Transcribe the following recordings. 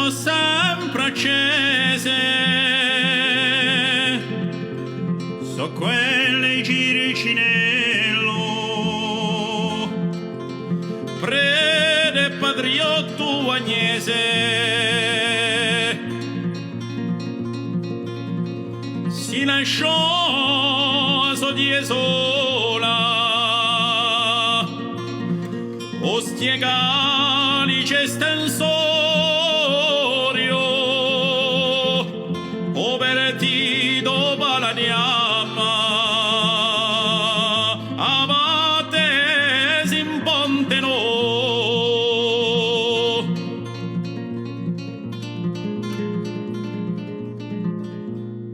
so sempre accese, so quelle Ciricinello, prede patriotto agnese, si lasciò so di sola, ostiegali c'è stensorio, poverti dopo la diamma, abate si imponteno.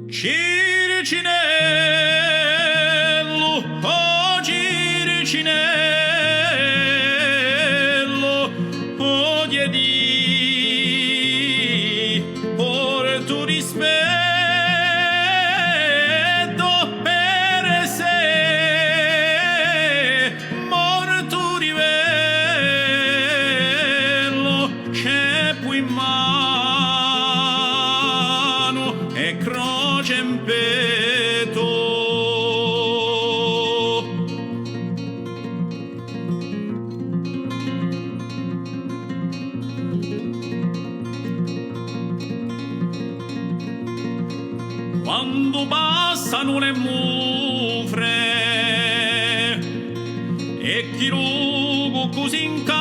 Ciricinello, oh Ciricinello, oh diedi, por tu rispetto per sé, morto rivello, ceppo in mano e croce in petto. Quando passano le mufre e chi rugo così incanta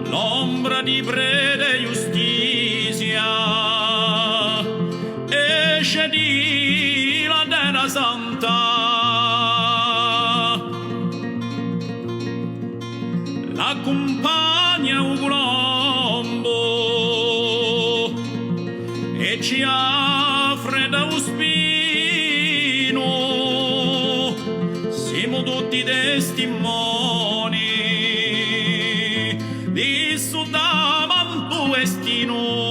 l'ombra di prede giustizia esce di la terra santa, l'accompagna un colombo e ci offre da un spino, siamo tutti testimoni di sudamanto destino.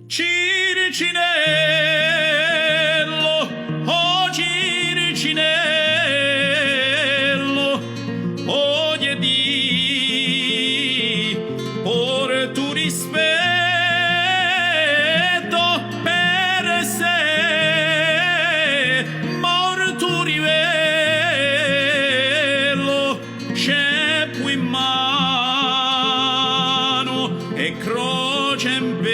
Ciricinello, oh Ciricinello, oh diedi, por tu rispetto per sé, morto rivello, ceppo in mano e croce in petto.